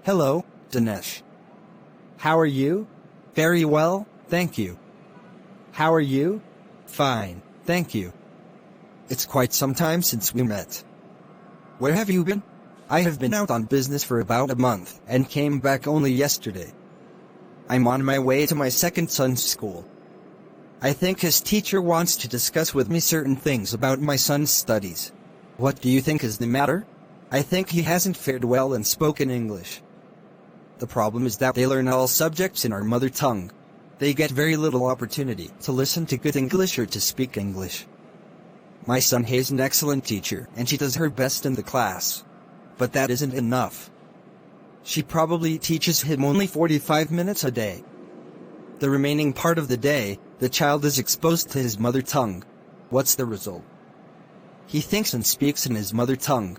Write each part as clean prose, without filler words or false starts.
Hello, Dinesh. How are you? Very well, thank you. How are you? Fine, thank you. It's quite some time since we met. Where have you been? I have been out on business for about a month and came back only yesterday. I'm on my way to my second son's school. I think his teacher wants to discuss with me certain things about my son's studies. What do you think is the matter? I think he hasn't fared well in spoken English. The problem is that they learn all subjects in our mother tongue. They get very little opportunity to listen to good English or to speak English. My son has an excellent teacher and she does her best in the class. But that isn't enough. She probably teaches him only 45 minutes a day. The remaining part of the day, the child is exposed to his mother tongue. What's the result? He thinks and speaks in his mother tongue.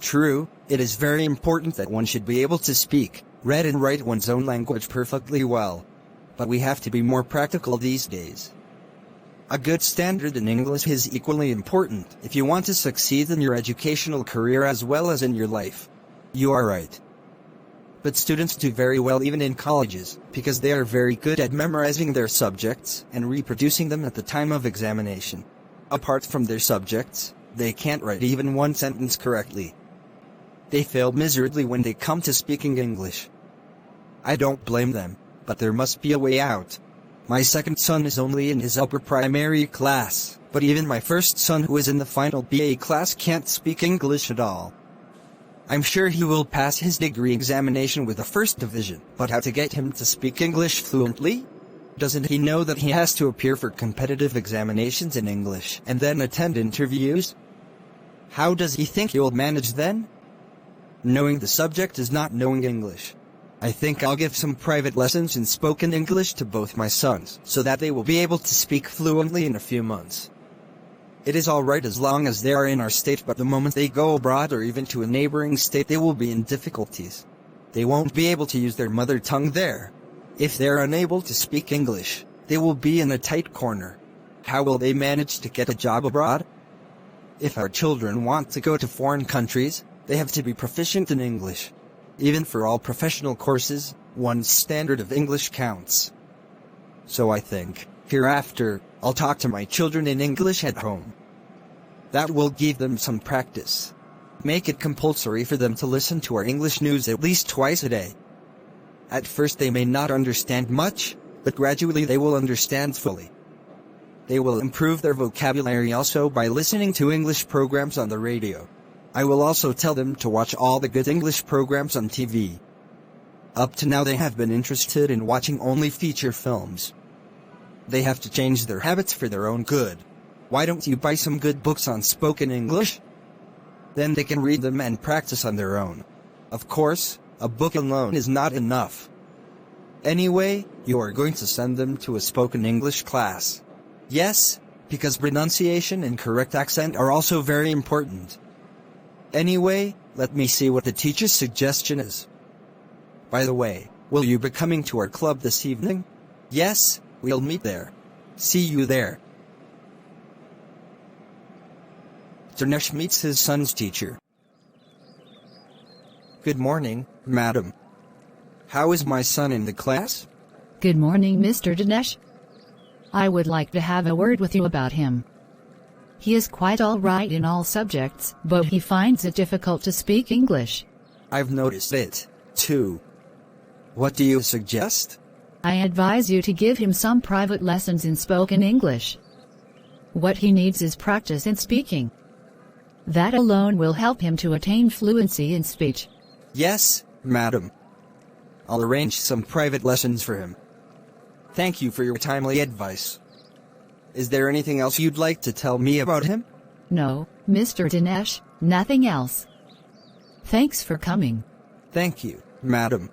True, it is very important that one should be able to speak, read and write one's own language perfectly well. But we have to be more practical these days. A good standard in English is equally important if you want to succeed in your educational career as well as in your life. You are right. But students do very well even in colleges, because they are very good at memorizing their subjects and reproducing them at the time of examination. Apart from their subjects, they can't write even one sentence correctly. They fail miserably when they come to speaking English. I don't blame them, but there must be a way out. My second son is only in his upper primary class, but even my first son who is in the final BA class can't speak English at all. I'm sure he will pass his degree examination with a first division, but how to get him to speak English fluently? Doesn't he know that he has to appear for competitive examinations in English and then attend interviews? How does he think he will manage then? Knowing the subject is not knowing English. I think I'll give some private lessons in spoken English to both my sons so that they will be able to speak fluently in a few months. It is alright as long as they are in our state, but the moment they go abroad or even to a neighboring state they will be in difficulties. They won't be able to use their mother tongue there. If they are unable to speak English, they will be in a tight corner. How will they manage to get a job abroad? If our children want to go to foreign countries, they have to be proficient in English. Even for all professional courses, one's standard of English counts. So I think, hereafter, I'll talk to my children in English at home. That will give them some practice. Make it compulsory for them to listen to our English news at least twice a day. At first they may not understand much, but gradually they will understand fully. They will improve their vocabulary also by listening to English programs on the radio. I will also tell them to watch all the good English programs on TV. Up to now they have been interested in watching only feature films. They have to change their habits for their own good. Why don't you buy some good books on spoken English? Then they can read them and practice on their own. Of course, a book alone is not enough. Anyway, you are going to send them to a spoken English class. Yes, because pronunciation and correct accent are also very important. Anyway, let me see what the teacher's suggestion is. By the way, will you be coming to our club this evening? Yes, we'll meet there. See you there. Dinesh meets his son's teacher. Good morning, madam. How is my son in the class? Good morning, Mr. Dinesh. I would like to have a word with you about him. He is quite all right in all subjects, but he finds it difficult to speak English. I've noticed it, too. What do you suggest? I advise you to give him some private lessons in spoken English. What he needs is practice in speaking. That alone will help him to attain fluency in speech. Yes, madam. I'll arrange some private lessons for him. Thank you for your timely advice. Is there anything else you'd like to tell me about him? No, Mr. Dinesh, nothing else. Thanks for coming. Thank you, madam.